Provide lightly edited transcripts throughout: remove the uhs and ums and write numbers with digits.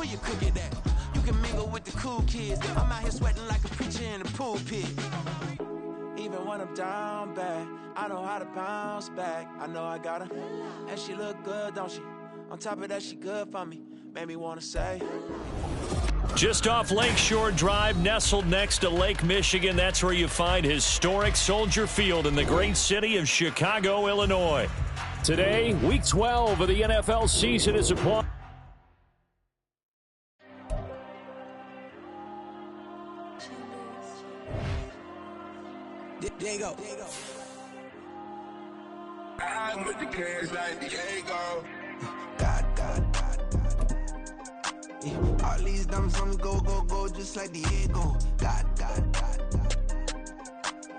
Where you cook it at? You can mingle with the cool kids. I'm out here sweating like a preacher in the pulpit. Even when I'm down bad, I know how to bounce back. I know I got her, and she look good, don't she? On top of that, she good for me. Made me want to say. Just off Lakeshore Drive, nestled next to Lake Michigan, that's where you find historic Soldier Field in the great city of Chicago, Illinois. Today, Week 12 of the NFL season is upon. Diego. I'm with the kids like Diego. God. Yeah, all these diamonds on me go, just like Diego. God.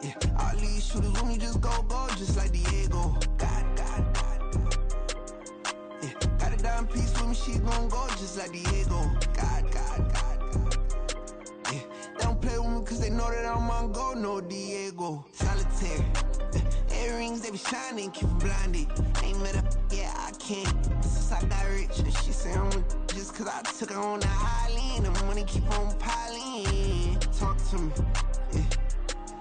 Yeah, all these shooters on me just go, just like Diego. God. Yeah, got a dime piece with me, she gon' go just like Diego. God. Yeah, they don't play with me cause they know that I'm on go, no Diego. Solitaire. Earrings, they be shining, keep blinded. Ain't met up, yeah, I can't. Since I got rich, and she say I'm just cause I took her on the island. The money keep on piling. Talk to me, yeah.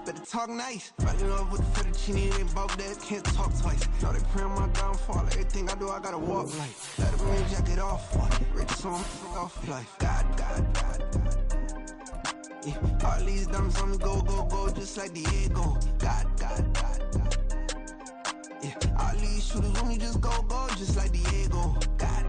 Better talk nice. Fell in love with the fettuccine, they both dead, can't talk twice. Now they pray on my downfall. Everything I do, I gotta walk like. Let the rain jacket off, rich so I'm off life. God. Yeah, all these diamonds on me go, just like Diego. God. Yeah, all these shooters on me just go, just like Diego. God.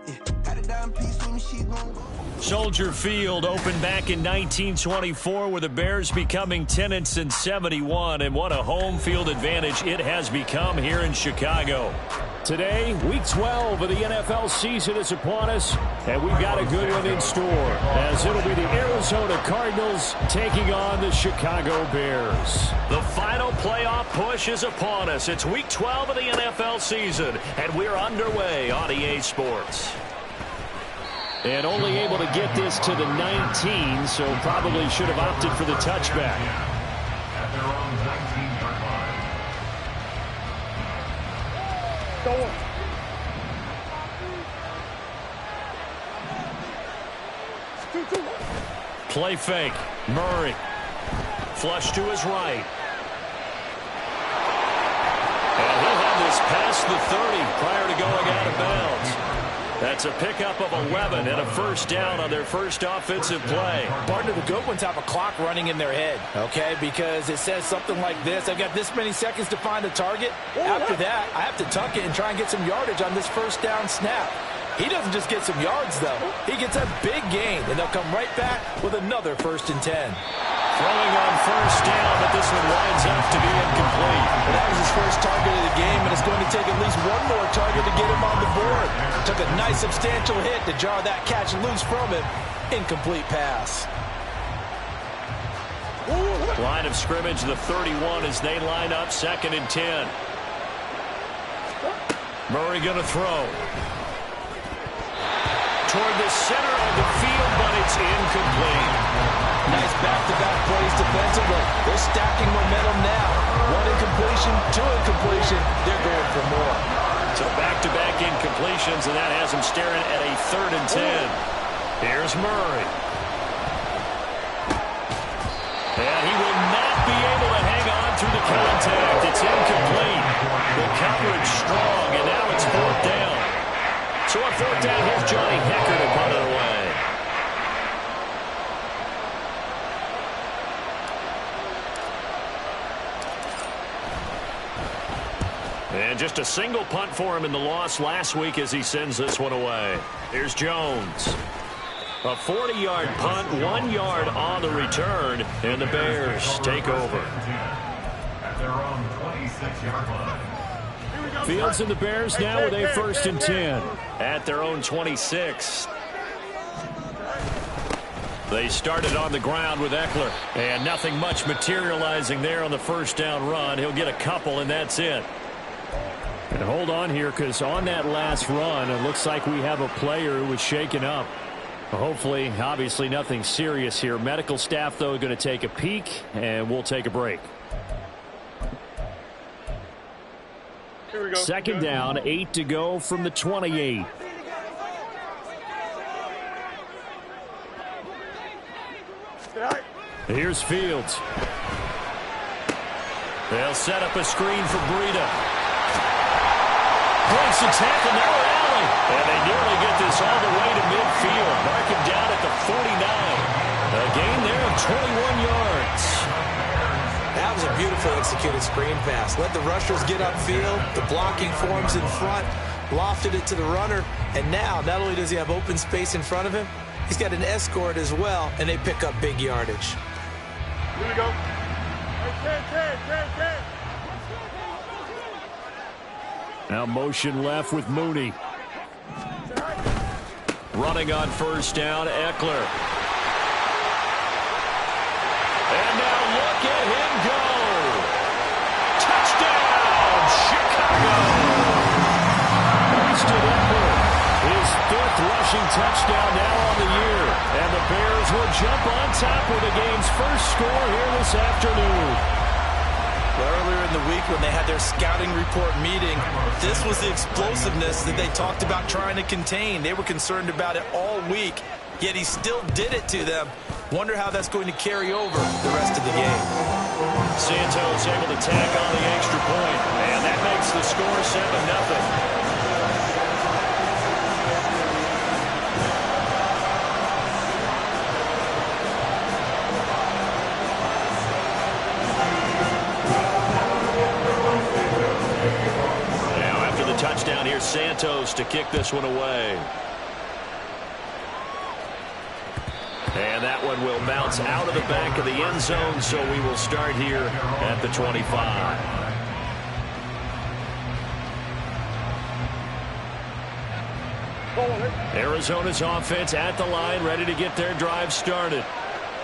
Yeah, got a dime piece with me, she gon' go. Soldier Field opened back in 1924 with the Bears becoming 10-71, and what a home field advantage it has become here in Chicago. Today, Week 12 of the NFL season is upon us, and we've got a good one in store, as it'll be the Arizona Cardinals taking on the Chicago Bears. The final playoff push is upon us. It's Week 12 of the NFL season, and we're underway on EA Sports. And only able to get this to the 19, so probably should have opted for the touchback. At their own 19-yard line. Play fake. Murray. Flush to his right. And he'll have this past the 30 prior to going out of bounds. That's a pickup of 11 and a first down on their first offensive play. Partner, the good ones have a clock running in their head, okay? Because it says something like this. I've got this many seconds to find a target. After that, I have to tuck it and try and get some yardage on this first down snap. He doesn't just get some yards, though. He gets a big gain, and they'll come right back with another 1st and 10. Throwing on first down, but this one winds up to be incomplete. Well, that was his first target of the game, and it's going to take at least one more target to get him on the board. Took a nice substantial hit to jar that catch loose from him. Incomplete pass. Line of scrimmage, the 31 as they line up 2nd and 10. Murray going to throw. Toward the center of the field, but it's incomplete. Nice back-to-back plays defensively. They're stacking momentum now. 1 incompletion, 2 incompletion. They're going for more. So back-to-back incompletions, and that has them staring at a 3rd and 10. Here's Murray. And he will not be able to hang on through the contact. It's incomplete. The coverage strong, and now it's 4th down. So on 4th down, here's Johnny Hekker to punt it away. And just a single punt for him in the loss last week as he sends this one away. Here's Jones. A 40-yard punt, 1 yard on the return, and the Bears take over. At their own 26-yard line. Fields and the Bears now with a 1st and 10 at their own 26. They started on the ground with Eckler, and nothing much materializing there on the first down run. He'll get a couple, and that's it. And hold on here, because on that last run, it looks like we have a player who was shaken up. Hopefully, obviously nothing serious here. Medical staff, though, going to take a peek, and we'll take a break. Here we go. 2nd down, 8 to go from the 28. Here's Fields. They'll set up a screen for Breida. Breaks the tackle, now rally. And they nearly get this all the way to midfield. Mark him down at the 49. A gain there of 21 yards. That was a beautiful executed screen pass. Let the rushers get upfield. The blocking forms in front. Lofted it to the runner. And now, not only does he have open space in front of him, he's got an escort as well, and they pick up big yardage. Here we go. Now motion left with Mooney. Running on first down, Eckler. And now look at him go. Touchdown, Chicago. Houston Eckler, his 5th rushing touchdown now on the year. And the Bears will jump on top with the game's first score here this afternoon. Earlier in the week when they had their scouting report meeting, this was the explosiveness that they talked about trying to contain. They were concerned about it all week, yet he still did it to them. Wonder how that's going to carry over the rest of the game. Santos able to tack on the extra point, and that makes the score 7-0. Touchdown here, Santos to kick this one away. And that one will bounce out of the back of the end zone, so we will start here at the 25. Arizona's offense at the line, ready to get their drive started.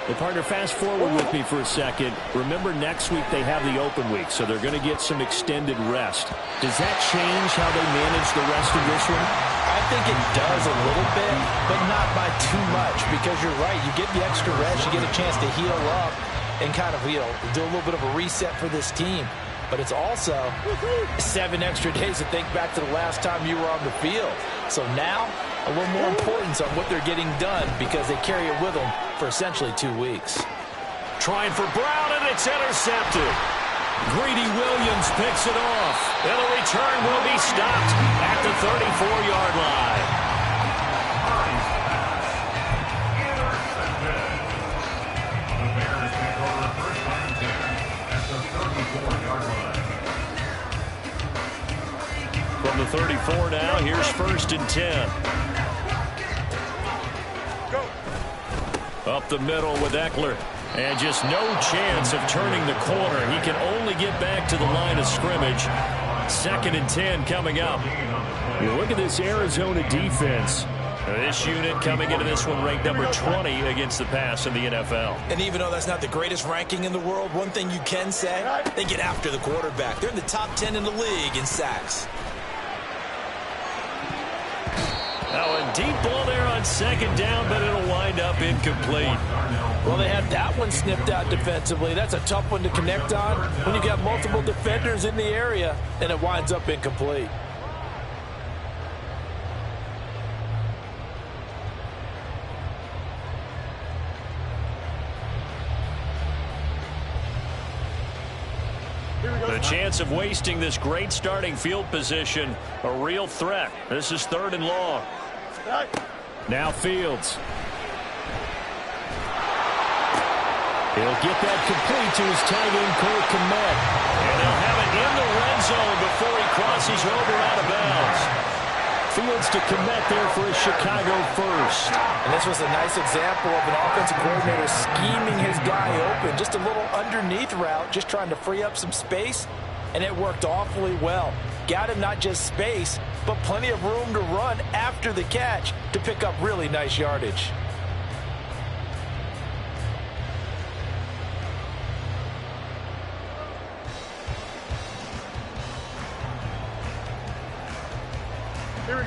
Well, partner, fast forward with me for a second. Remember, next week they have the open week, so they're going to get some extended rest. Does that change how they manage the rest of this one? I think it does a little bit, but not by too much, because you're right. You get the extra rest, you get a chance to heal up and kind of, do a little bit of a reset for this team. But it's also 7 extra days to think back to the last time you were on the field. So now, a little more importance on what they're getting done because they carry it with them for essentially 2 weeks. Trying for Brown, and it's intercepted. Greedy Williams picks it off. And the return will be stopped at the 34-yard line. From the 34 now, here's 1st and 10. Up the middle with Eckler. And just no chance of turning the corner. He can only get back to the line of scrimmage. 2nd and 10 coming up. Look at this Arizona defense. This unit coming into this one ranked number 20 against the pass in the NFL. And even though that's not the greatest ranking in the world, one thing you can say, they get after the quarterback. They're in the top 10 in the league in sacks. Now a deep ball there on 2nd down, but it'll wind up incomplete. Well, they had that one snipped out defensively. That's a tough one to connect on when you got multiple defenders in the area, and it winds up incomplete. The chance of wasting this great starting field position, a real threat. This is 3rd and long. Now Fields. He'll get that complete to his tight end, Cole Kmet. And they'll have it in the red zone before he crosses over out of bounds. Fields to Kmet there for a Chicago first. And this was a nice example of an offensive coordinator scheming his guy open. Just a little underneath route, just trying to free up some space. And it worked awfully well. Got him not just space, but plenty of room to run after the catch to pick up really nice yardage.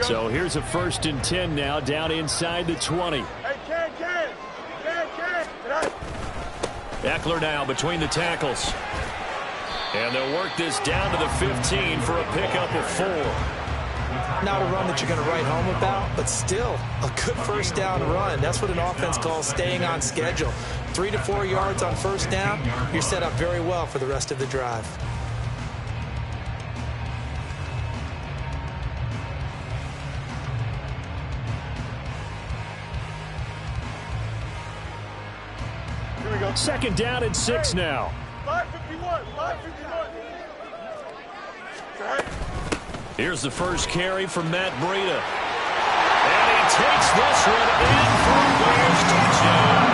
So here's a 1st and 10 now, down inside the 20. Eckler now between the tackles. And they'll work this down to the 15 for a pickup of 4. not a run that you're going to write home about, but still a good first down run. That's what an offense calls staying on schedule. 3 to 4 yards on first down, you're set up very well for the rest of the drive. Here we go. Second down and 6 now. 5:51. Here's the first carry from Matt Breida. And he takes this one in for a Bears touchdown.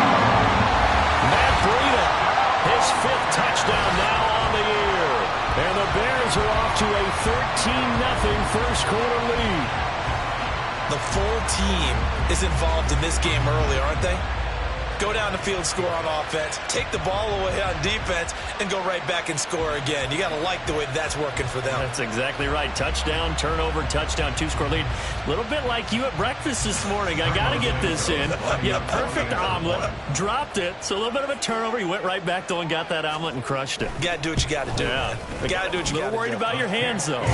Matt Breida, his 5th touchdown now on the year. And the Bears are off to a 13-0 first quarter lead. The full team is involved in this game early, aren't they? Go down the field, score on offense, take the ball away on defense, and go right back and score again. You got to like the way that's working for them. That's exactly right. Touchdown, turnover, touchdown, 2-score lead. A little bit like you at breakfast this morning. I got to get this in. You had a perfect omelet, dropped it, so a little bit of a turnover. You went right back, though, and got that omelet and crushed it. You got to do what you got to do. Yeah. You got to do what you got to do. A little worried about your hands, though.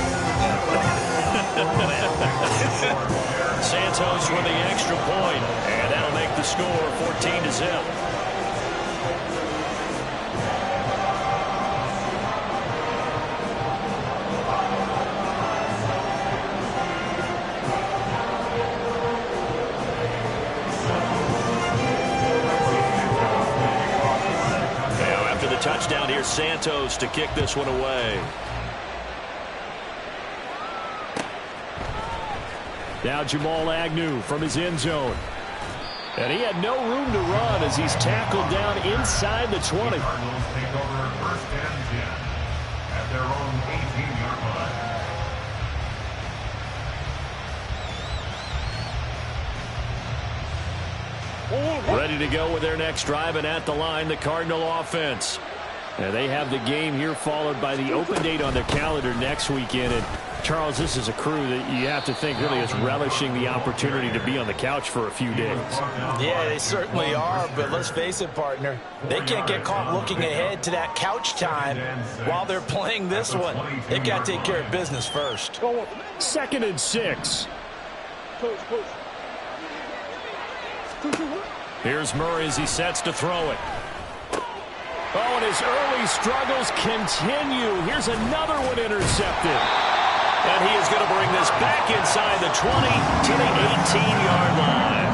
Santos with the extra point, and that'll make the score 14-0. Now after the touchdown, here's Santos to kick this one away. Now Jamal Agnew from his end zone. And he had no room to run as he's tackled down inside the 20. The Cardinals take over first and 10 at their own 18-yard line. Ready to go with their next drive, and at the line, the Cardinal offense. And they have the game here followed by the open date on their calendar next weekend. And Charles, this is a crew that you have to think really is relishing the opportunity to be on the couch for a few days. Yeah, they certainly are, but let's face it, partner. They can't get caught looking ahead to that couch time while they're playing this one. They've got to take care of business first. 2nd and 6. Here's Murray as he sets to throw it. Oh, and his early struggles continue. Here's another one intercepted. And he is going to bring this back inside the 20 to the 18-yard line.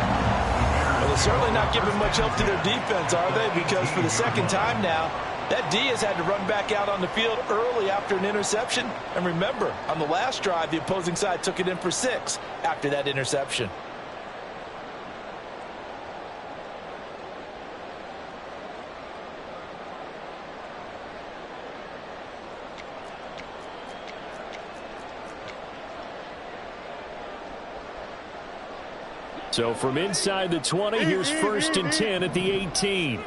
Well, they're certainly not giving much help to their defense, are they? Because for the second time now, that D has had to run back out on the field early after an interception. And remember, on the last drive, the opposing side took it in for 6 after that interception. So from inside the 20, here's 1st and 10 at the 18.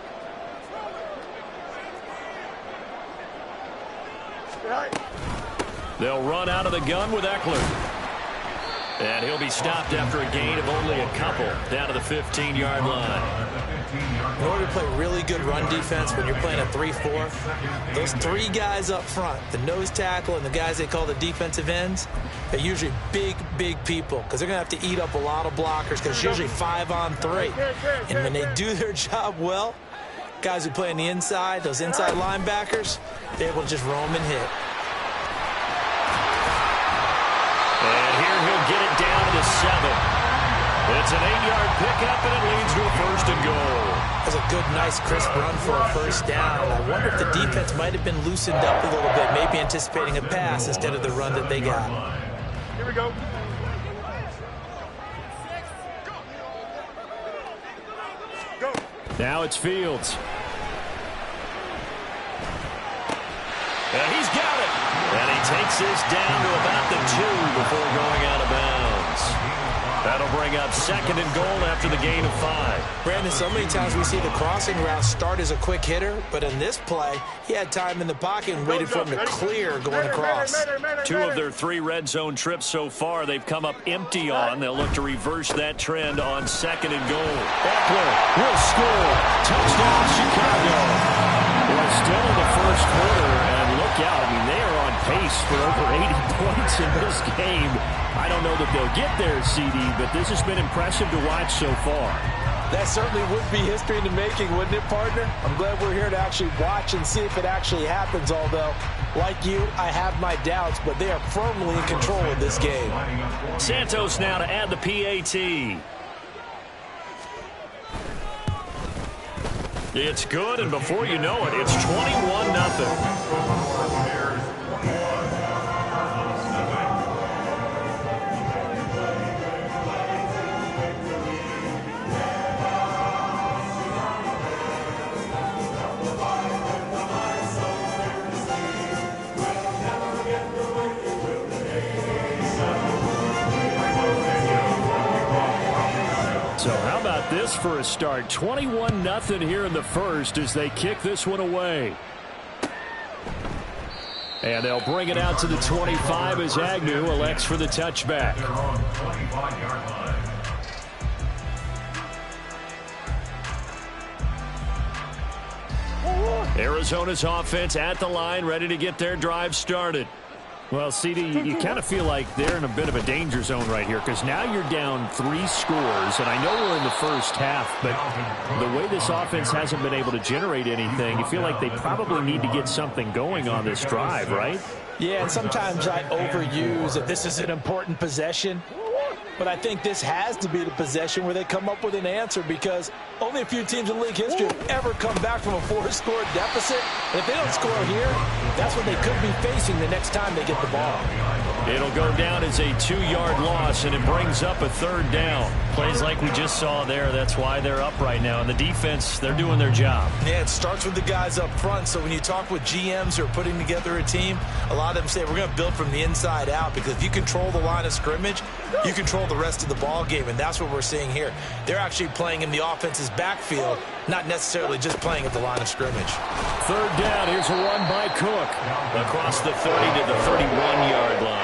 They'll run out of the gun with Eckler. And he'll be stopped after a gain of only a couple down to the 15-yard line. In order to play really good run defense when you're playing a 3-4, those 3 guys up front, the nose tackle and the guys they call the defensive ends, they're usually big people because they're going to have to eat up a lot of blockers because it's usually 5-on-3. And when they do their job well, guys who play on the inside, those inside linebackers, they're able to just roam and hit. And here he'll get it down to the 7. It's an 8-yard pickup, and it leads to a 1st and goal. That's a good, nice, crisp run for a first down. I wonder if the defense might have been loosened up a little bit, maybe anticipating a pass instead of the run that they got. Here we go. Now it's Fields. And he's got it. And he takes this down to about the 2 before going out of bounds. That'll bring up 2nd and goal after the gain of 5. Brandon, so many times we see the crossing route start as a quick hitter, but in this play, he had time in the pocket and waited for him to clear going across. 2 of their 3 red zone trips so far they've come up empty on. They'll look to reverse that trend on 2nd and goal. Eckler will score. Touchdown, Chicago. We're still in the first quarter, and look out. I mean, they are on pace for over 80 points in this game. I don't know that they'll get there, CD, but this has been impressive to watch so far. That certainly would be history in the making, wouldn't it, partner? I'm glad we're here to actually watch and see if it actually happens, although, like you, I have my doubts, but they are firmly in control of this game. Santos now to add the PAT. It's good, and before you know it, it's 21-0. So how about this for a start? 21-0 here in the first as they kick this one away. And they'll bring it out to the 25 as Agnew elects for the touchback. Arizona's offense at the line, ready to get their drive started. Well, CD, you kind of feel like they're in a bit of a danger zone right here because now you're down 3 scores, and I know we're in the first half, but the way this offense hasn't been able to generate anything, you feel like they probably need to get something going on this drive, right? Yeah, and sometimes I overuse that this is an important possession. But I think this has to be the possession where they come up with an answer because only a few teams in league history have ever come back from a 4-score deficit. And if they don't score here, that's what they could be facing the next time they get the ball. It'll go down as a 2-yard loss, and it brings up a 3rd down. Plays like we just saw there, that's why they're up right now. And the defense, they're doing their job. Yeah, it starts with the guys up front. So when you talk with GMs who are putting together a team, a lot of them say we're going to build from the inside out because if you control the line of scrimmage, you control the rest of the ball game, and that's what we're seeing here. They're actually playing in the offense's backfield, not necessarily just playing at the line of scrimmage. 3rd down. Here's a run by Cook across the 30 to the 31-yard line.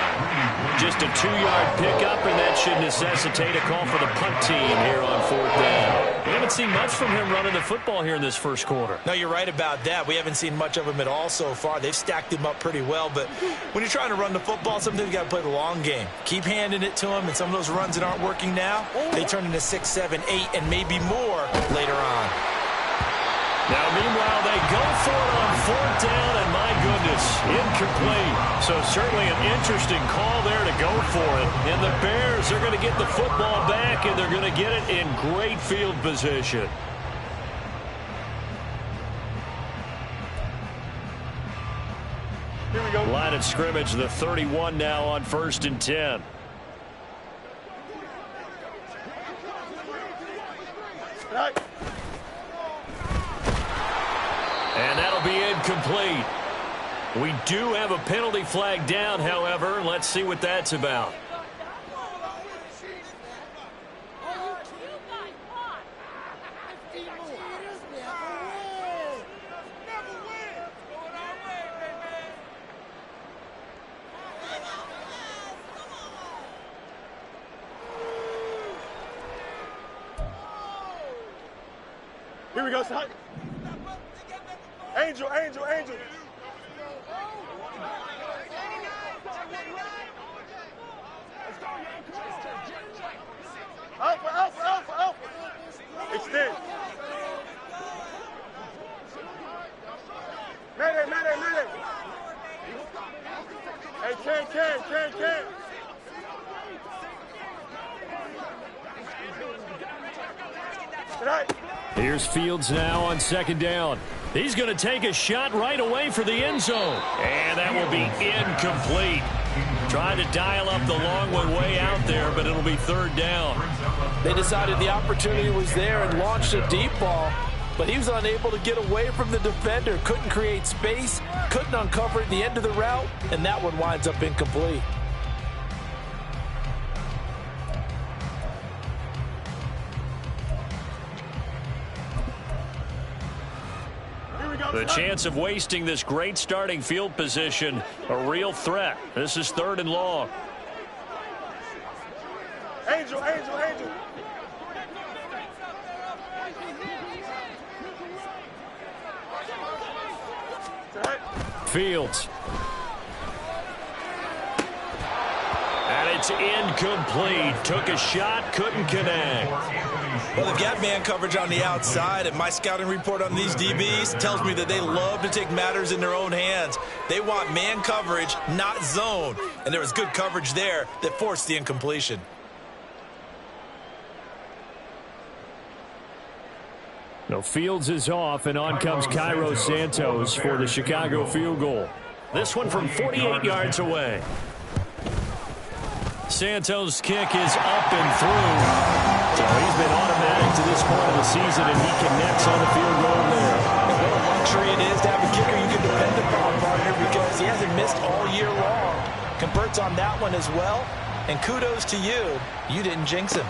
Just a 2-yard pickup, and that should necessitate a call for the punt team here on 4th down. We haven't seen much from him running the football here in this first quarter. No, you're right about that. We haven't seen much of him at all so far. They've stacked him up pretty well, but when you're trying to run the football, sometimes you got to play the long game. Keep handing it to him, and some of those runs that aren't working now, they turn into 6, 7, 8, and maybe more later on. Now, meanwhile, they go for it on 4th down, and my goodness, incomplete. So certainly an interesting call there to go for it. And the Bears are going to get the football back, and they're going to get it in great field position. Here we go. Line of scrimmage, the 31 now on 1st and 10. Right. And that'll be incomplete. We do have a penalty flag down, however. Let's see what that's about. Here we go, son. Angel, Angel, Angel. Alpha, Alpha, Alpha, Alpha. Extend. Mayday, Mayday, Mayday. Hey, Ken. Tonight. Here's Fields now on 2nd down. He's going to take a shot right away for the end zone. And that will be incomplete. Trying to dial up the long one way out there, but it'll be 3rd down. They decided the opportunity was there and launched a deep ball, but he was unable to get away from the defender. Couldn't create space, couldn't uncover at the end of the route, and that one winds up incomplete. The chance of wasting this great starting field position, a real threat. This is 3rd and long. Angel, Angel, Angel. Fields. It's incomplete. Took a shot, couldn't connect. Well, they've got man coverage on the outside, and my scouting report on these DBs tells me that they love to take matters in their own hands. They want man coverage, not zone. And there was good coverage there that forced the incompletion. No, Fields is off, and on comes Cairo Santos for the Chicago field goal. This one from 48 yards away. Santos' kick is up and through. So he's been automatic to this point of the season, and he connects on the field goal there. What a luxury it is to have a kicker you can depend upon, partner, because he hasn't missed all year long. Converts on that one as well, and kudos to you. You didn't jinx him.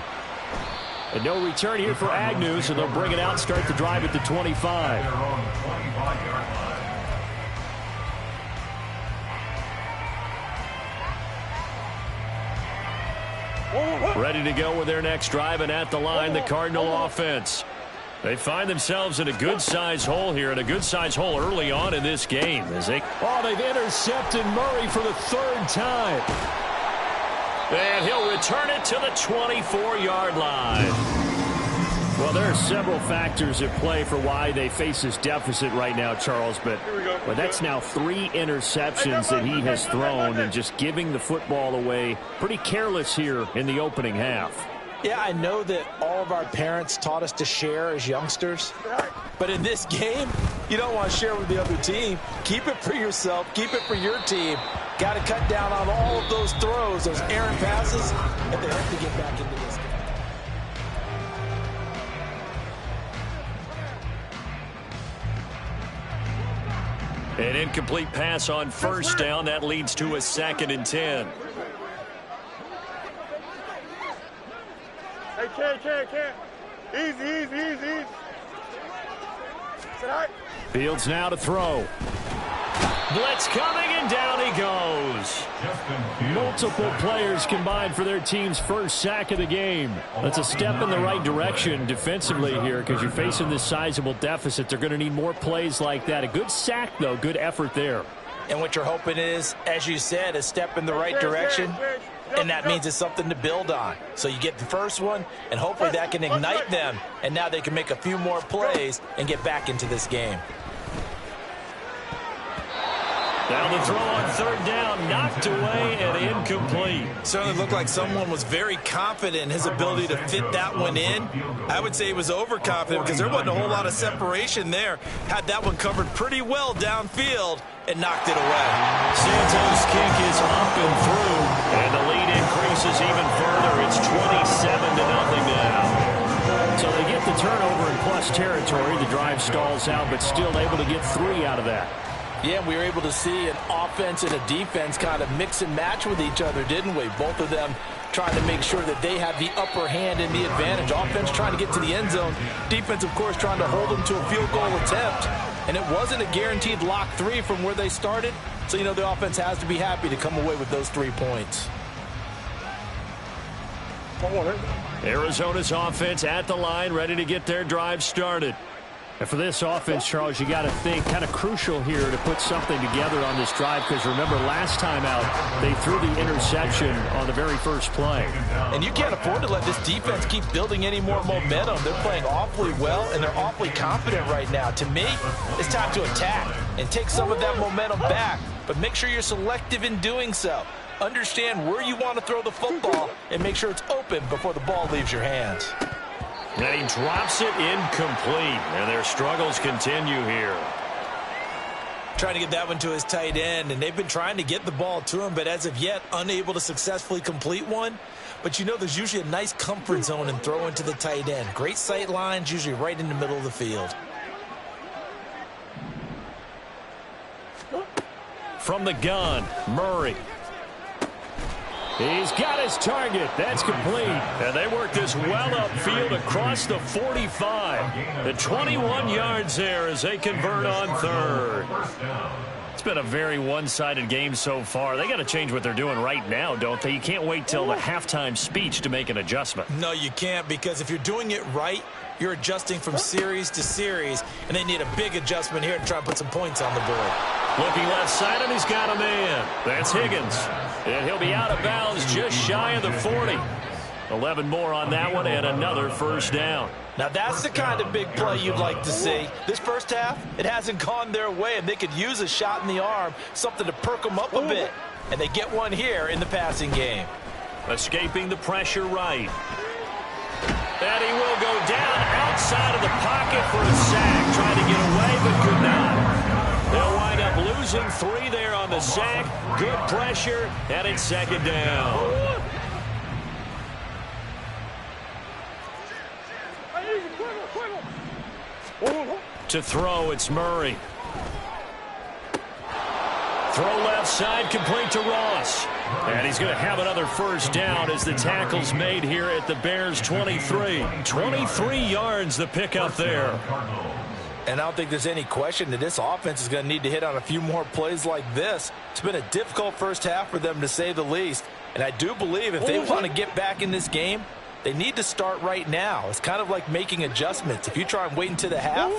And no return here for Agnew, so they'll bring it out and start the drive at the 25. Ready to go with their next drive, and at the line, the Cardinal offense. They find themselves in a good-sized hole here, and a good-sized hole early on in this game. They've intercepted Murray for the third time. And he'll return it to the 24-yard line. Well, there are several factors at play for why they face this deficit right now, Charles. But that's now 3 interceptions that he has thrown, and just giving the football away pretty careless here in the opening half. Yeah, I know that all of our parents taught us to share as youngsters. But in this game, you don't want to share with the other team. Keep it for yourself. Keep it for your team. Got to cut down on all of those throws, those errant passes, and they have to get back into this game. An incomplete pass on first down. That leads to a 2nd and 10. Hey, Ken. Easy. Fields now to throw. Blitz coming, and down he goes. Multiple players combined for their team's first sack of the game. That's a step in the right direction defensively here, because you're facing this sizable deficit. They're going to need more plays like that. A good sack, though. Good effort there. And what you're hoping is, as you said, a step in the right direction. And that means it's something to build on. So you get the first one, and hopefully that can ignite them. And now they can make a few more plays and get back into this game. Now the throw on third down, knocked away and incomplete. Certainly looked like someone was very confident in his ability to fit that one in. I would say he was overconfident because there wasn't a whole lot of separation there. Had that one covered pretty well downfield and knocked it away. Santos' kick is up and through, and the lead increases even further. It's 27-0 now. So they get the turnover in plus territory. The drive stalls out, but still able to get 3 out of that. Yeah, we were able to see an offense and a defense kind of mix and match with each other, didn't we? Both of them trying to make sure that they have the upper hand and the advantage. Offense trying to get to the end zone. Defense, of course, trying to hold them to a field goal attempt. And it wasn't a guaranteed lock 3 from where they started. So, you know, the offense has to be happy to come away with those 3 points. Arizona's offense at the line, ready to get their drive started. And for this offense, Charles, you got to think kind of crucial here to put something together on this drive, because remember last time out they threw the interception on the very first play. And you can't afford to let this defense keep building any more momentum. They're playing awfully well, and they're awfully confident right now. To me, it's time to attack and take some of that momentum back, but make sure you're selective in doing so. Understand where you want to throw the football and make sure it's open before the ball leaves your hands. And he drops it incomplete, and their struggles continue here. Trying to get that one to his tight end, and they've been trying to get the ball to him, but as of yet, unable to successfully complete one. But you know there's usually a nice comfort zone in throwing to the tight end. Great sight lines, usually right in the middle of the field. From the gun, Murray. He's got his target. That's complete. And they work this well upfield across the 45. The 21 yards there as they convert on third. It's been a very one-sided game so far. They got to change what they're doing right now, don't they? You can't wait till the halftime speech to make an adjustment. No, you can't, because if you're doing it right, you're adjusting from series to series, and they need a big adjustment here to try and put some points on the board. Looking left side, and he's got a man. That's Higgins. And he'll be out of bounds just shy of the 40. 11 more on that one and another first down. Now that's the kind of big play you'd like to see. This first half, it hasn't gone their way, and they could use a shot in the arm, something to perk them up a bit. And they get one here in the passing game. Escaping the pressure right. And he will go down outside of the pocket for a sack. Trying to get away, but could not. They'll wind up losing 3 there on the sack. Good pressure, and it's second down. To throw, it's Murray. Throw left side, complete to Ross. And he's going to have another first down as the tackle's made here at the Bears' 23. 23 yards the pickup there. And I don't think there's any question that this offense is going to need to hit on a few more plays like this. It's been a difficult first half for them, to say the least. And I do believe if they want to get back in this game, they need to start right now. It's kind of like making adjustments. If you try and wait until the half,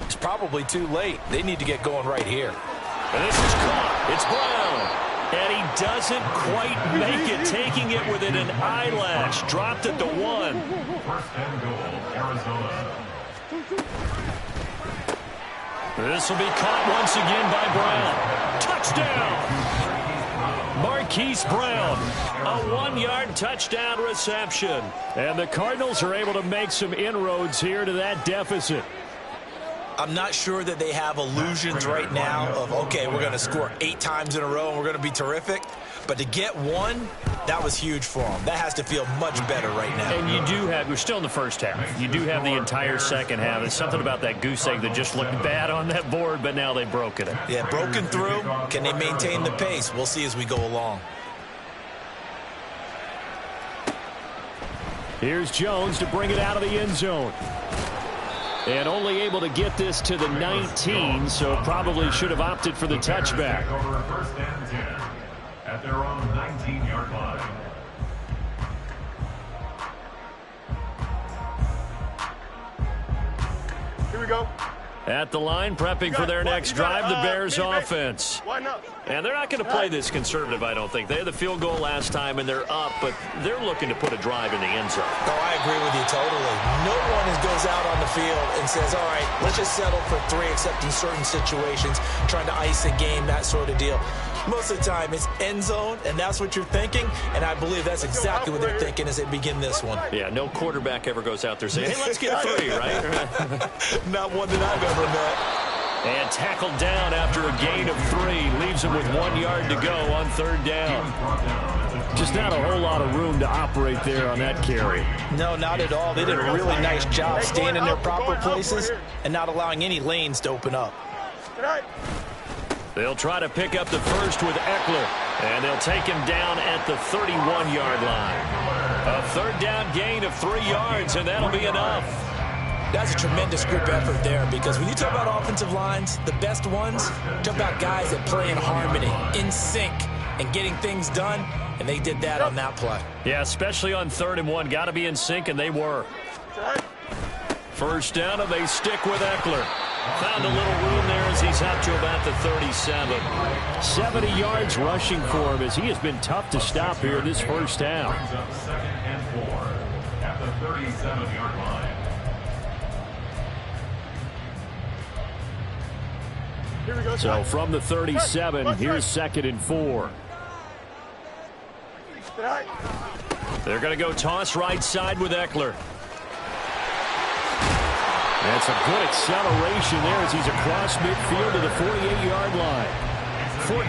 it's probably too late. They need to get going right here. And this is caught. It's Brown. And he doesn't quite make it, taking it within an eyelash. Dropped at the 1. First and goal, Arizona. This will be caught once again by Brown. Touchdown! Marquise Brown, a 1-yard touchdown reception. And the Cardinals are able to make some inroads here to that deficit. I'm not sure that they have illusions right now of, okay, we're going to score 8 times in a row and we're going to be terrific. But to get one, that was huge for them. That has to feel much better right now. And you do have, you're still in the first half. You do have the entire second half. There's something about that goose egg that just looked bad on that board, but now they've broken it. Yeah, broken through. Can they maintain the pace? We'll see as we go along. Here's Jones to bring it out of the end zone. And only able to get this to the 19, so probably should have opted for the touchback. Over first and 10 at their own 19-yard line. Here we go. At the line, prepping for their next drive, the Bears offense. Why not? And they're not going to play this conservative, I don't think. They had the field goal last time, and they're up, but they're looking to put a drive in the end zone. Oh, I agree with you totally. No one goes out on the field and says, all right, let's just settle for 3, except in certain situations, trying to ice a game, that sort of deal. Most of the time, it's end zone, and that's what you're thinking, and I believe that's exactly what they're thinking as they begin this one. Yeah, no quarterback ever goes out there saying, hey, let's get 3, right? Not one that I've ever met. And tackled down after a gain of 3. Leaves him with 1 yard to go on third down. Just not a whole lot of room to operate there on that carry. No, not at all. They did a really nice job staying in their proper places and not allowing any lanes to open up. They'll try to pick up the first with Eckler, and they'll take him down at the 31-yard line. A third down gain of 3 yards, and that'll be enough. That's a tremendous group effort there, because when you talk about offensive lines, the best ones, talk about guys that play in harmony, in sync, and getting things done, and they did that on that play. Yeah, especially on 3rd and 1. Got to be in sync, and they were. First down, and they stick with Eckler. Found a little room there as he's up to about the 37. 70 yards rushing for him as he has been tough to stop here this first half. Second and 4 at the 37-yard line. Here we go. So from the 37, here's 2nd and 4. They're going to go toss right side with Eckler. That's a good acceleration there as he's across midfield to the 48-yard line.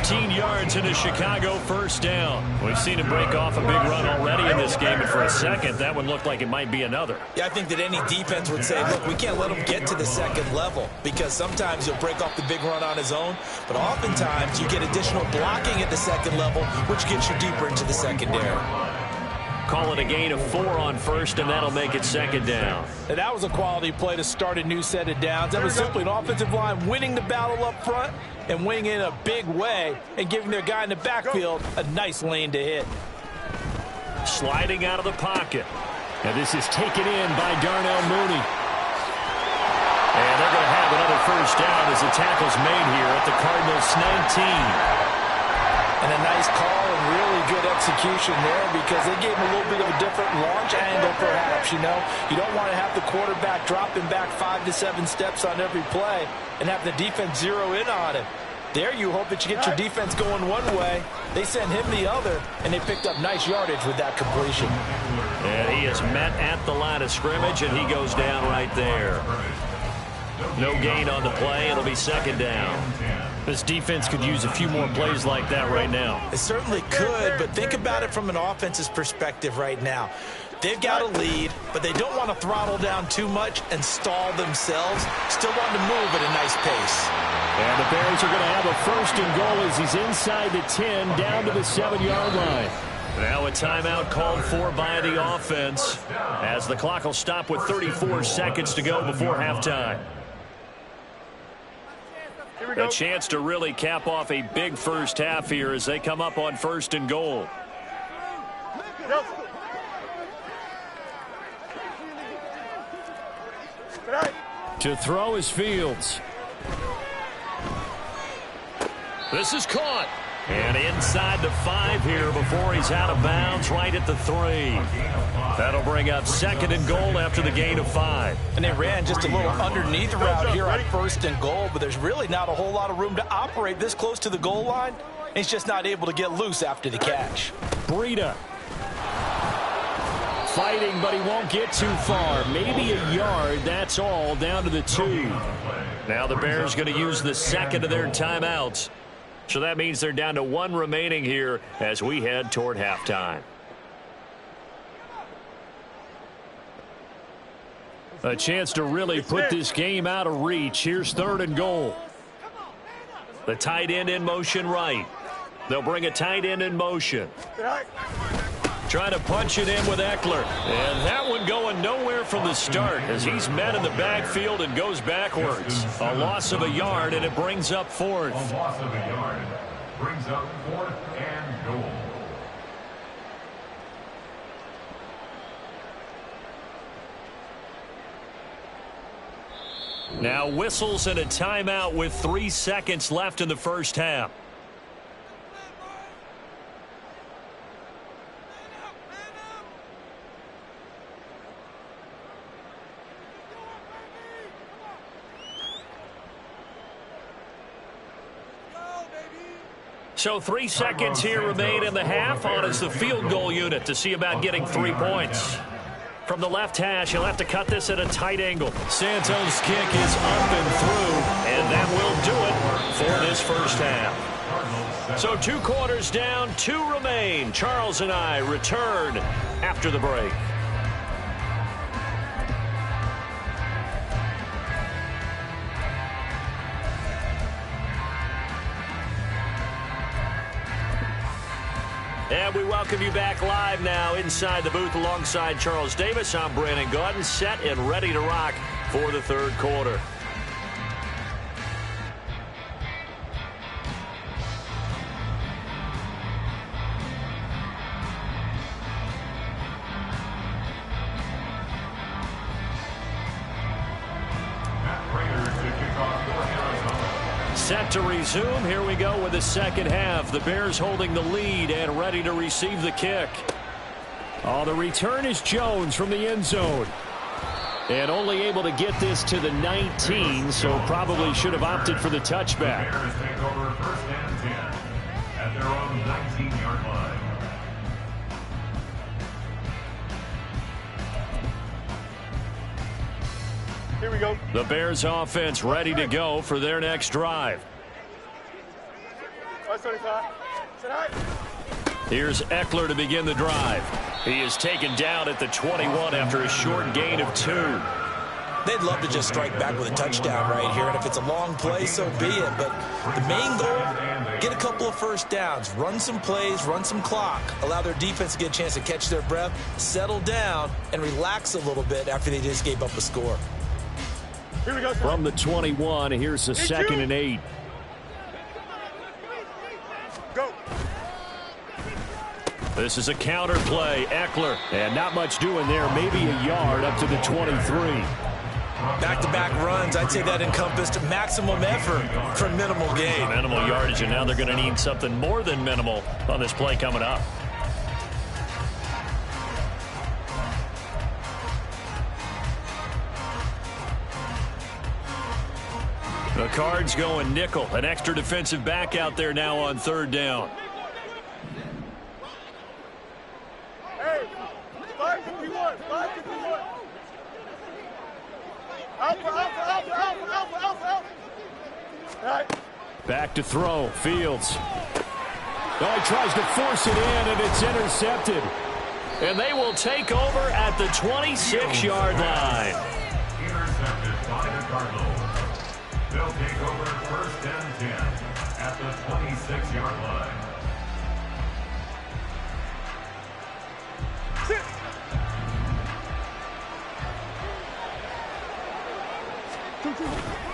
14 yards in a Chicago first down. We've seen him break off a big run already in this game, and for a second, that one looked like it might be another. Yeah, I think that any defense would say, look, we can't let him get to the second level, because sometimes he'll break off the big run on his own, but oftentimes you get additional blocking at the second level, which gets you deeper into the secondary. Call it a gain of 4 on first, and that'll make it 2nd down. And that was a quality play to start a new set of downs. That was simply an offensive line winning the battle up front and winning in a big way and giving their guy in the backfield a nice lane to hit. Sliding out of the pocket. And this is taken in by Darnell Mooney. And they're going to have another first down as the tackle's made here at the Cardinals' 19. And a nice call and really good execution there because they gave him a little bit of a different launch angle perhaps, you know. You don't want to have the quarterback dropping back 5 to 7 steps on every play and have the defense zero in on him. There you hope that you get your defense going one way. They sent him the other, and they picked up nice yardage with that completion. And he is met at the line of scrimmage, and he goes down right there. No gain on the play. It'll be second down. This defense could use a few more plays like that right now. It certainly could, but think about it from an offense's perspective right now. They've got a lead, but they don't want to throttle down too much and stall themselves. Still want to move at a nice pace. And the Bears are going to have a first and goal as he's inside the 10, down to the 7-yard line. Now a timeout called for by the offense as the clock will stop with 34 seconds to go before halftime. A chance to really cap off a big first half here as they come up on first and goal. To throw is Fields. This is caught. And inside the 5 here before he's out of bounds, right at the 3. That'll bring up second and goal after the gain of 5. And they ran just a little underneath route here on first and goal, but there's really not a whole lot of room to operate this close to the goal line. He's just not able to get loose after the catch. Breida. Fighting, but he won't get too far. Maybe a yard, that's all, down to the 2. Now the Bears going to use the second of their timeouts. So that means they're down to 1 remaining here as we head toward halftime. A chance to really put this game out of reach. Here's third and goal. The tight end in motion right. They'll bring a tight end in motion. Trying to punch it in with Eckler. And that one going nowhere from the start as he's met in the backfield and goes backwards. A loss of a yard, and it brings up fourth. A loss of a yard brings up 4th and goal. Now whistles and a timeout with 3 seconds left in the first half. So 3 seconds here remain in the half. On is the field goal unit to see about getting 3 points. From the left hash, he'll have to cut this at a tight angle. Santos' kick is up and through, and that will do it for this first half. So 2 quarters down, 2 remain. Charles and I return after the break. And we welcome you back live now inside the booth alongside Charles Davis. I'm Brandon Gaudin, set and ready to rock for the third quarter. Set to resume. Here we go with the second half. The Bears holding the lead and ready to receive the kick. Oh, the return is Jones from the end zone. And only able to get this to the 19, so probably should have opted for the touchback. Bears take over 1st and 10 at their own 19-yard line. Here we go. The Bears offense ready to go for their next drive. 575. Here's Eckler to begin the drive. He is taken down at the 21 after a short gain of 2. They'd love to just strike back with a touchdown right here, and if it's a long play, so be it. But the main goal, get a couple of first downs, run some plays, run some clock, allow their defense to get a chance to catch their breath, settle down, and relax a little bit after they just gave up a score. Here we go. From the 21, here's a 2nd and 8. Go. This is a counter play. Eckler, and not much doing there. Maybe a yard up to the 23. Back-to-back runs, I'd say that encompassed maximum effort for minimal gain. Minimal yardage, and now they're going to need something more than minimal on this play coming up. The Cards going nickel. An extra defensive back out there now on third down. Hey, 551, 551. Alpha. All right. Back to throw. Fields. Oh, he tries to force it in, and it's intercepted. And they will take over at the 26-yard line. Intercepted by the Cardinals. They'll take over first and 10 at the 26-yard line.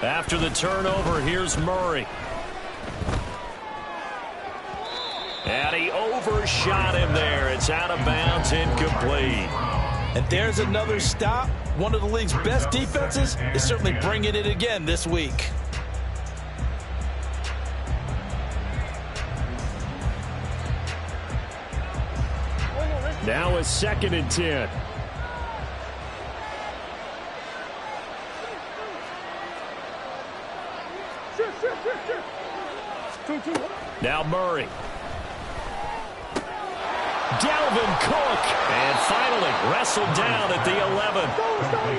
After the turnover, here's Murray. And he overshot him there. It's out of bounds, incomplete. And there's another stop. One of the league's best defenses is certainly bringing it again this week. Now a 2nd and 10. Now Murray. Dalvin Cook. And finally wrestled down at the 11.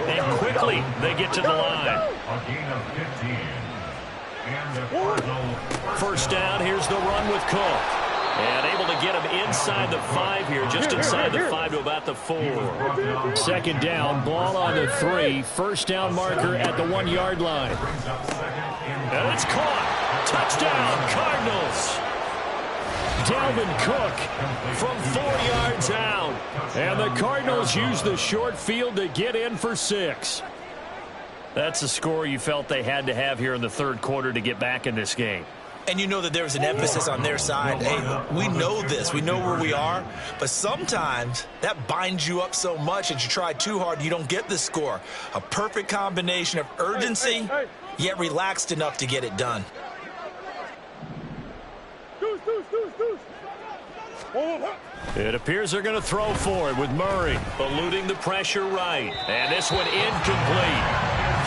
And quickly they get to the line. A gain of 15. And the Cardinals. First down, here's the run with Cook. And able to get him inside the 5 here, just inside the 5 to about the 4. 2nd down, ball on the 3. First down marker at the 1-yard line. And it's caught. Touchdown, Cardinals. Dalvin Cook from 4 yards out. And the Cardinals use the short field to get in for 6. That's the score you felt they had to have here in the third quarter to get back in this game. And you know that there's an emphasis on their side. Hey, we know this. We know where we are. But sometimes that binds you up so much that you try too hard, you don't get the score. A perfect combination of urgency, yet relaxed enough to get it done. It appears they're going to throw for it with Murray eluding the pressure right. And this one incomplete.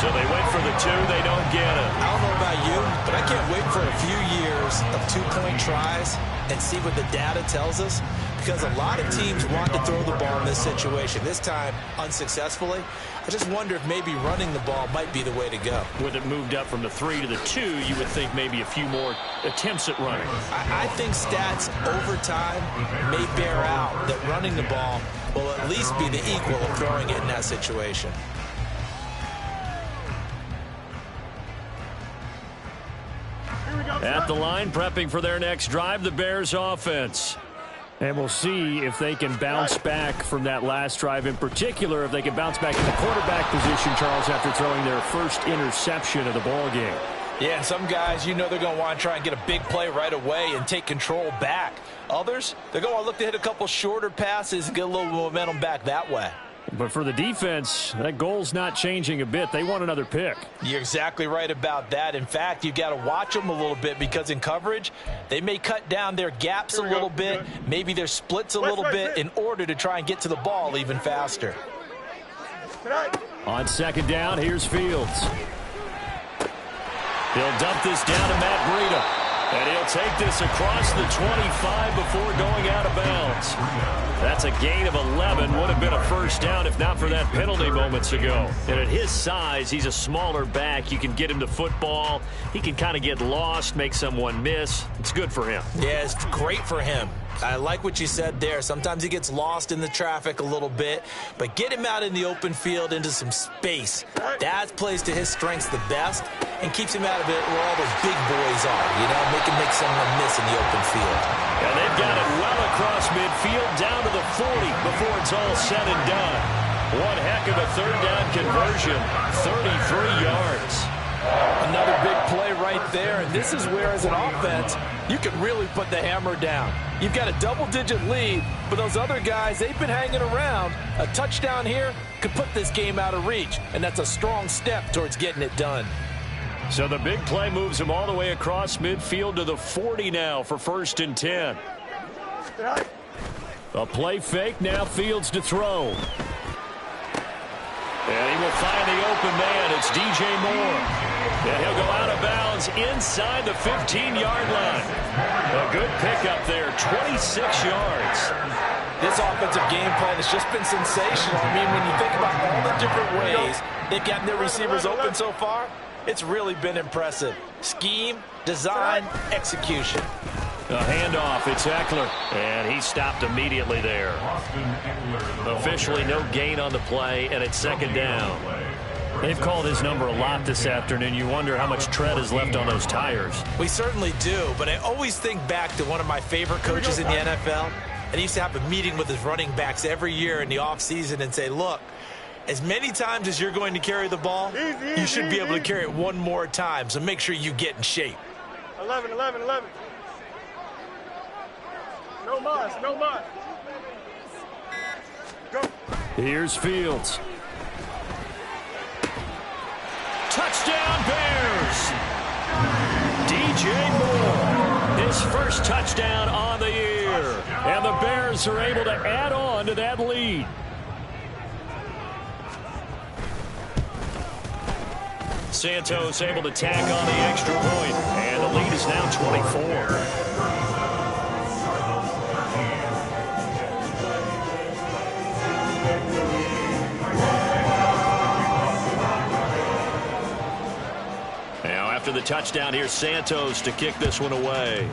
So they went for the 2. They don't get it. I don't know about you, but I can't wait for a few years of 2-point tries and see what the data tells us. Because a lot of teams want to throw the ball in this situation. This time, unsuccessfully. I just wonder if maybe running the ball might be the way to go. With it moved up from the 3 to the 2, you would think maybe a few more attempts at running. I think stats over time may bear out that running the ball will at least be the equal of throwing it in that situation. At the line, prepping for their next drive, the Bears offense. And we'll see if they can bounce back from that last drive. In particular, if they can bounce back in the quarterback position, Charles, after throwing their first interception of the ball game. Yeah, and some guys, you know they're going to want to try and get a big play right away and take control back. Others, they're going to look to hit a couple shorter passes and get a little momentum back that way. But for the defense, that goal's not changing a bit. They want another pick. You're exactly right about that. In fact, you've got to watch them a little bit because in coverage, they may cut down their gaps a little bit, maybe their splits a little bit in order to try and get to the ball even faster. On 2nd down, here's Fields. He'll dump this down to Matt Breida. And he'll take this across the 25 before going out of bounds. That's a gain of 11. Would have been a first down if not for that penalty moments ago. And at his size, he's a smaller back. You can get him to football. He can kind of get lost, make someone miss. It's good for him. Yeah, it's great for him. I like what you said there. Sometimes he gets lost in the traffic a little bit, but get him out in the open field into some space. That plays to his strengths the best and keeps him out of it where all those big boys are, you know, make someone miss in the open field. And they've got it well across midfield down to the 40 before it's all said and done. One heck of a third down conversion, 33 yards. Another big play right there, and this is where, as an offense, you can really put the hammer down. You've got a double-digit lead, but those other guys, they've been hanging around. A touchdown here could put this game out of reach, and that's a strong step towards getting it done. So the big play moves him all the way across midfield to the 40 now for 1st and 10. A play fake, now Fields to throw. And he will find the open man. It's DJ Moore. And he'll go out of bounds inside the 15-yard line. A good pickup there, 26 yards. This offensive game plan has just been sensational. I mean, when you think about all the different ways they've gotten their receivers open so far, it's really been impressive. Scheme, design, execution. A handoff, it's Eckler, and he stopped immediately there. Officially no gain on the play, and it's 2nd down. They've called his number a lot this afternoon. You wonder how much tread is left on those tires. We certainly do, but I always think back to one of my favorite coaches in the NFL, and he used to have a meeting with his running backs every year in the offseason and say, look, as many times as you're going to carry the ball, you should be able to carry it one more time, so make sure you get in shape. 11. No mas, no mas. Go. Here's Fields. Touchdown Bears! DJ Moore, his first touchdown on the year. And the Bears are able to add on to that lead. Santos able to tack on the extra point, and the lead is now 24. Now after the touchdown, here's Santos to kick this one away.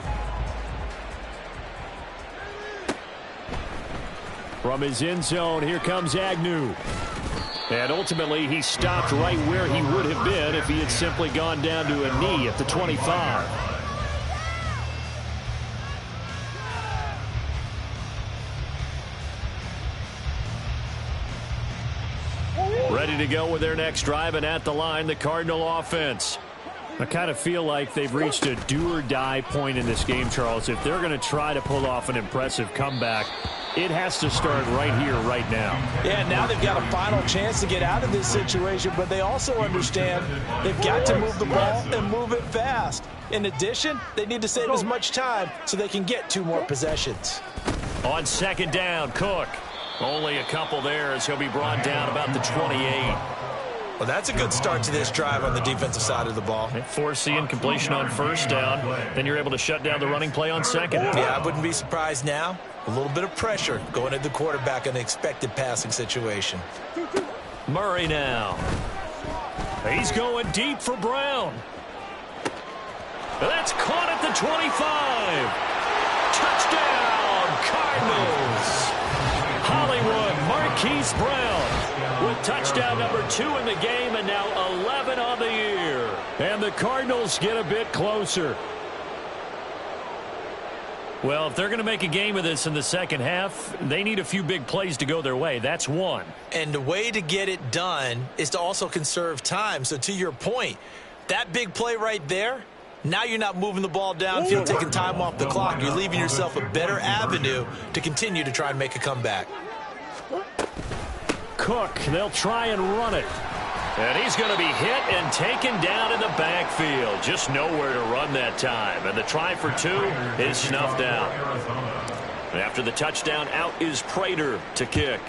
From his end zone, here comes Agnew. And ultimately, he stopped right where he would have been if he had simply gone down to a knee at the 25. Ready to go with their next drive, and at the line, the Cardinal offense. I kind of feel like they've reached a do-or-die point in this game, Charles. If they're going to try to pull off an impressive comeback, it has to start right here, right now. Yeah, now they've got a final chance to get out of this situation, but they also understand they've got to move the ball and move it fast. In addition, they need to save as much time so they can get 2 more possessions. On 2nd down, Cook. Only a couple there as he'll be brought down about the 28. Well, that's a good start to this drive on the defensive side of the ball. Force the incompletion on 1st down. Then you're able to shut down the running play on 2nd. Yeah, I wouldn't be surprised now. A little bit of pressure going at the quarterback in an expected passing situation. Murray now. He's going deep for Brown. That's caught at the 25. Touchdown, Cardinals. Hollywood Marquise Brown with touchdown number 2 in the game, and now 11 on the year. And the Cardinals get a bit closer. Well, if they're going to make a game of this in the second half, they need a few big plays to go their way. That's one. And the way to get it done is to also conserve time. So to your point, that big play right there, now you're not moving the ball downfield, taking time off the clock. You're leaving yourself a better avenue to continue to try and make a comeback. Cook, they'll try and run it. And he's going to be hit and taken down in the backfield. Just nowhere to run that time. And the try for 2 is snuffed out. After the touchdown, out is Prater to kick.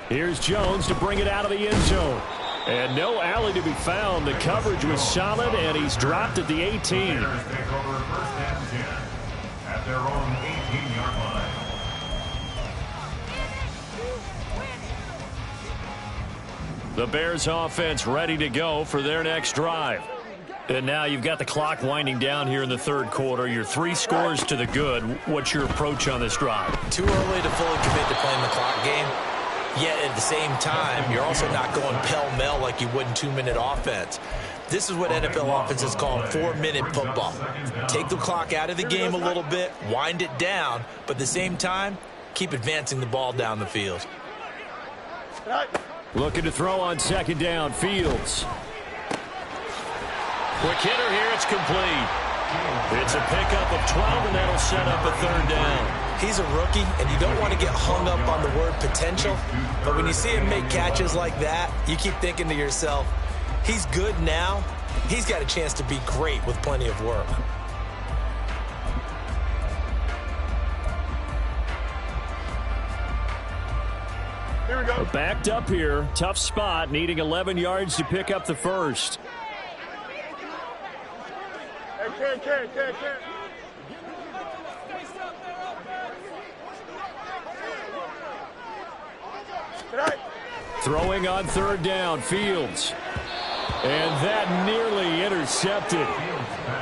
Here's Jones to bring it out of the end zone. And no alley to be found. The coverage was solid, and he's dropped at the 18. Take over 1st and 10 at their own 18-yard line. The Bears offense ready to go for their next drive. And now you've got the clock winding down here in the 3rd quarter. You're 3 scores to the good. What's your approach on this drive? Too early to fully commit to playing the clock game. Yet at the same time, you're also not going pell-mell like you would in 2-minute offense. This is what NFL offenses call 4-minute football. Take the clock out of the game a little bit, wind it down, but at the same time, keep advancing the ball down the field. Looking to throw on 2nd down, Fields. Quick hitter here. It's complete. It's a pickup of 12, and that'll set up a third down. He's a rookie, and you don't want to get hung up on the word potential. But when you see him make catches like that, you keep thinking to yourself, he's good now. He's got a chance to be great with plenty of work. Here we go. Backed up here. Tough spot. Needing 11 yards to pick up the first. Hey, Ken. Tonight. Throwing on third down. Fields. And that nearly intercepted.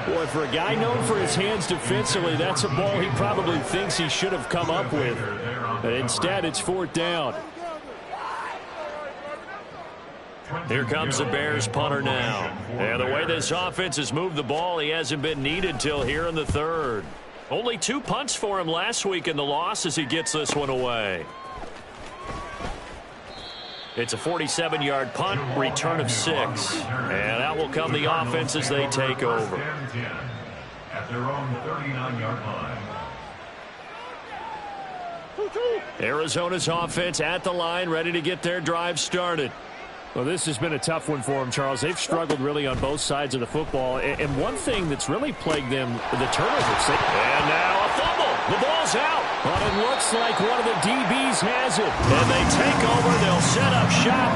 Boy, for a guy known for his hands defensively, that's a ball he probably thinks he should have come up with. But instead, it's fourth down. Here comes the Bears punter now. And the way this offense has moved the ball, he hasn't been needed till here in the third. Only 2 punts for him last week in the loss as he gets this one away. It's a 47-yard punt, return of 6. And out will come the offense as they take over. At their own 39-yard line. Arizona's offense at the line, ready to get their drive started. Well, this has been a tough one for them, Charles. They've struggled really on both sides of the football. And one thing that's really plagued them, the turnovers. And now a fumble. The ball's out. But it looks like one of the DBs has it. And they take over. They'll set up shop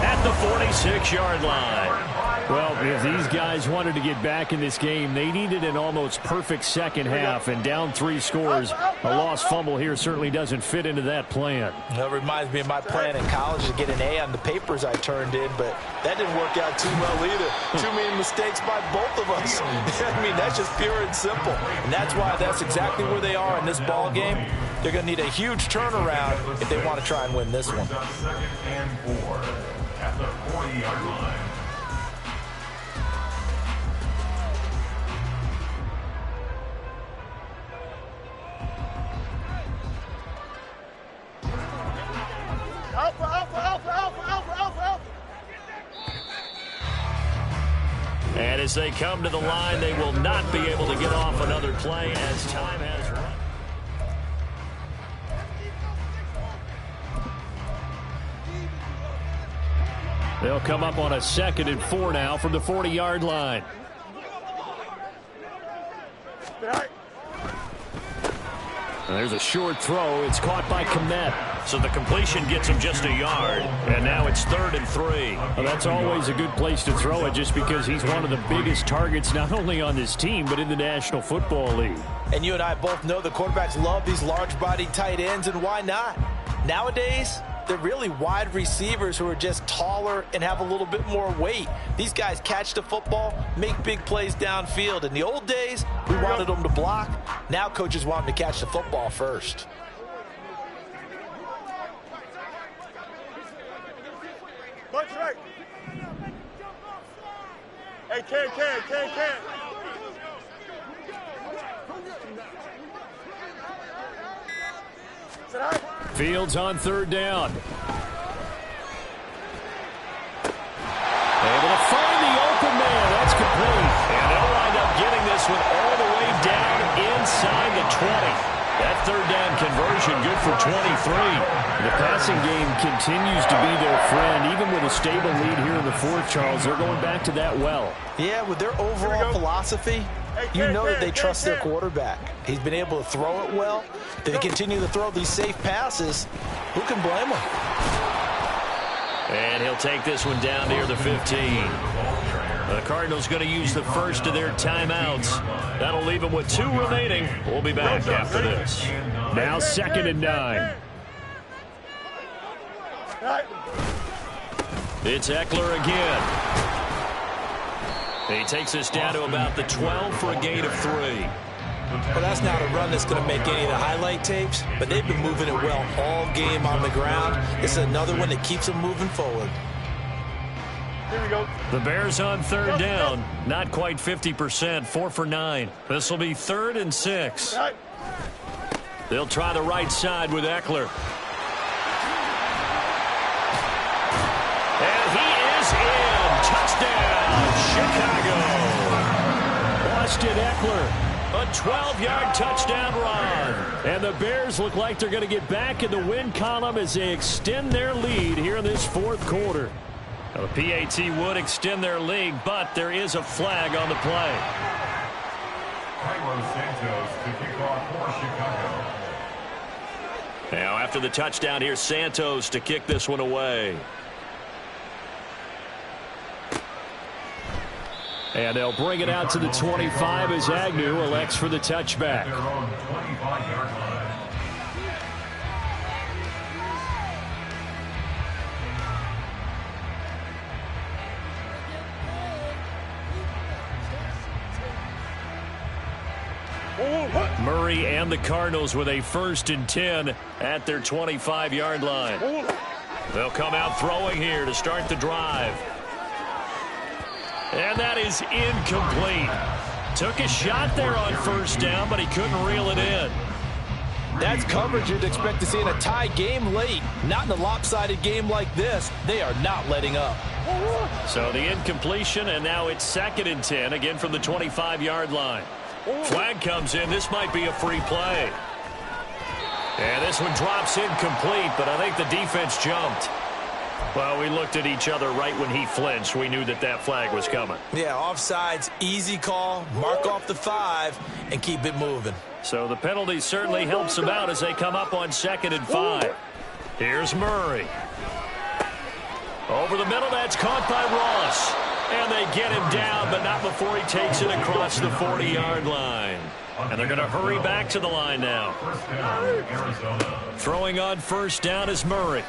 at the 46-yard line. Well, if these guys wanted to get back in this game, they needed an almost perfect second half. And down 3 scores, a lost fumble here certainly doesn't fit into that plan. That reminds me of my plan in college to get an A on the papers I turned in, but that didn't work out too well either. Too many mistakes by both of us. I mean, that's just pure and simple. And that's why that's exactly where they are in this ball game. They're going to need a huge turnaround if they want to try and win this one. Second and 4 at the 40-yard line. Alpha. And as they come to the line, they will not be able to get off another play as time has run. They'll come up on a 2nd and 4 now from the 40-yard line. And there's a short throw. It's caught by Kmet. So the completion gets him just a yard. And now it's 3rd and 3. Well, that's always a good place to throw it just because he's one of the biggest targets not only on this team but in the National Football League. And you and I both know the quarterbacks love these large-bodied tight ends, and why not? Nowadays, they're really wide receivers who are just taller and have a little bit more weight. These guys catch the football, make big plays downfield. In the old days, we wanted them to block. Now coaches want them to catch the football first. Bunch right. Hey, Ken. Fields on 3rd down. Able to find the open man. That's complete. And they'll wind up getting this one all the way down inside the 20. That 3rd down conversion good for 23. The passing game continues to be their friend. Even with a stable lead here in the 4th, Charles, they're going back to that well. Yeah, with their overall philosophy, you know that they trust their quarterback. He's been able to throw it well. They continue to throw these safe passes. Who can blame him? And he'll take this one down near the 15. The Cardinals going to use the first of their timeouts. That'll leave them with 2 remaining. We'll be back after this. Now 2nd and 9. It's Eckler again. He takes us down to about the 12 for a gain of 3. Well, that's not a run that's going to make any of the highlight tapes, but they've been moving it well all game on the ground. It's another one that keeps them moving forward. Here we go. The Bears on 3rd down. Not quite 50%, 4 for 9. This will be 3rd and 6. They'll try the right side with Eckler. And he is in. Touchdown, Chicago. Austin Eckler. A 12-yard touchdown run. And the Bears look like they're going to get back in the win column as they extend their lead here in this fourth quarter. The PAT would extend their lead, but there is a flag on the play. Carlos Santos to kick off for Chicago. Now after the touchdown, here's Santos to kick this one away. And they'll bring it out to the 25 as Agnew elects for the touchback. Their own 25-yard line. Murray and the Cardinals with a 1st and 10 at their 25-yard line. They'll come out throwing here to start the drive. And that is incomplete. Took a shot there on 1st down, but he couldn't reel it in. That's coverage you'd expect to see in a tie game late. Not in a lopsided game like this. They are not letting up. So the incompletion, and now it's 2nd and 10, again from the 25-yard line. Flag comes in. This might be a free play. And this one drops incomplete, but I think the defense jumped. Well, we looked at each other right when he flinched. We knew that that flag was coming. Yeah, offsides, easy call, mark off the 5, and keep it moving. So the penalty certainly helps them out as they come up on 2nd and 5. Here's Murray. Over the middle, that's caught by Ross. And they get him down, but not before he takes it across the 40-yard line. And they're going to hurry back to the line now. First down, Arizona. Throwing on 1st down is Murray.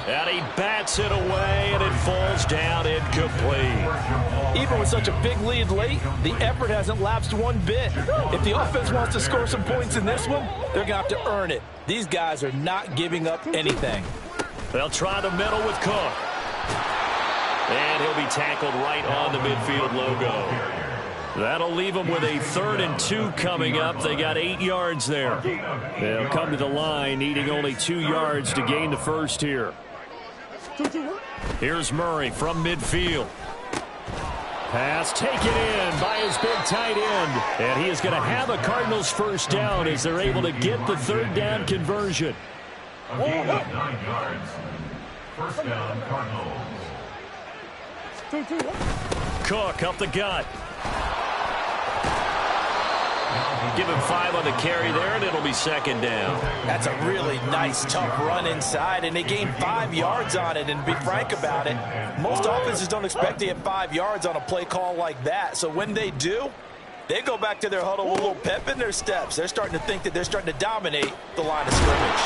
And he bats it away, and it falls down incomplete. Even with such a big lead late, the effort hasn't lapsed one bit. If the offense wants to score some points in this one, they're going to have to earn it. These guys are not giving up anything. They'll try the middle with Cook. And he'll be tackled right on the midfield logo. That'll leave them with a 3rd and 2 coming up. They got 8 yards there. They'll come to the line needing only 2 yards to gain the first here. Here's Murray from midfield. Pass taken in by his big tight end. And he is going to have a Cardinals 1st down as they're able to get the 3rd down conversion. A gain of 9 yards. First down, Cardinals. Cook up the gut. Give him 5 on the carry there, and it'll be 2nd down. That's a really nice, tough run inside, and they gained 5 yards on it. And to be frank about it, most offenses don't expect to get 5 yards on a play call like that. So when they do, they go back to their huddle with a little pep in their steps. They're starting to think that they're starting to dominate the line of scrimmage.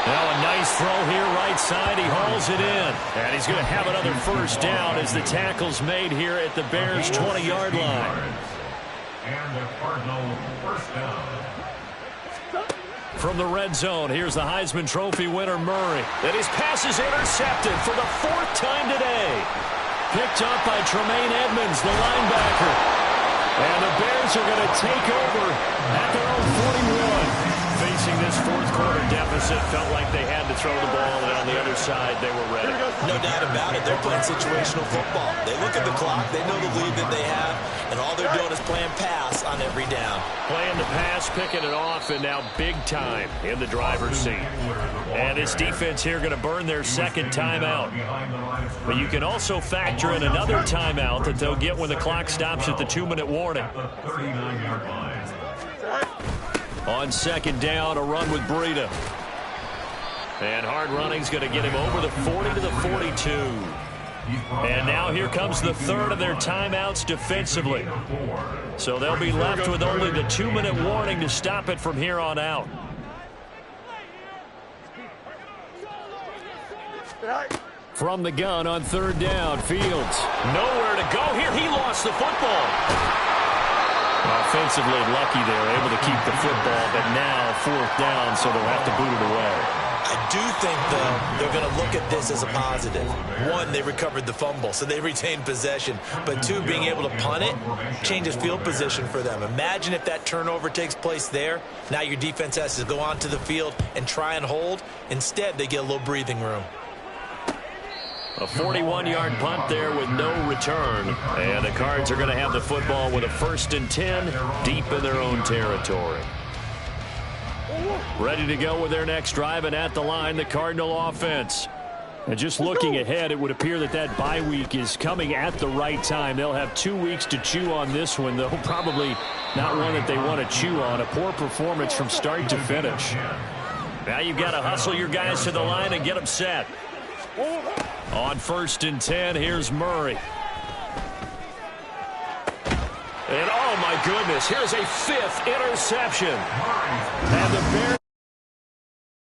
Now a nice throw here right side. He hauls it in. And he's going to have another 1st down as the tackle's made here at the Bears' 20-yard line. And the Cardinal 1st down. From the red zone, here's the Heisman Trophy winner, Murray. And his pass is intercepted for the 4th time today. Picked up by Tremaine Edmonds, the linebacker. And the Bears are going to take over at their own 41. Facing this 4th quarter deficit, felt like they had to throw the ball, and on the other side, they were ready. No doubt about it. They're playing situational football. They look at the clock. They know the lead that they have, and all they're doing is playing pass on every down. Playing the pass, picking it off, and now big time in the driver's seat. And this defense here going to burn their 2nd timeout. But you can also factor in another timeout that they'll get when the clock stops at the 2-minute warning. The 39-yard line. On 2nd down, a run with Breida. And hard running's going to get him over the 40 to the 42. And now here comes the 3rd of their timeouts defensively. So they'll be left with only the 2-minute warning to stop it from here on out. From the gun on 3rd down, Fields. Nowhere to go here. He lost the football. Offensively lucky they're able to keep the football, but now 4th down, so they'll have to boot it away. I do think, though, they're going to look at this as a positive. 1, they recovered the fumble, so they retained possession. But 2, being able to punt it changes field position for them. Imagine if that turnover takes place there. Now your defense has to go onto the field and try and hold. Instead, they get a little breathing room. A 41-yard punt there with no return. And the Cards are going to have the football with a 1st and 10 deep in their own territory. Ready to go with their next drive, and at the line, the Cardinal offense. And just looking ahead, it would appear that bye week is coming at the right time. They'll have 2 weeks to chew on this one, though probably not one that they want to chew on. A poor performance from start to finish. Now you've got to hustle your guys to the line and get them set. On 1st and 10, here's Murray. And oh my goodness, here's a 5th interception. And the Bears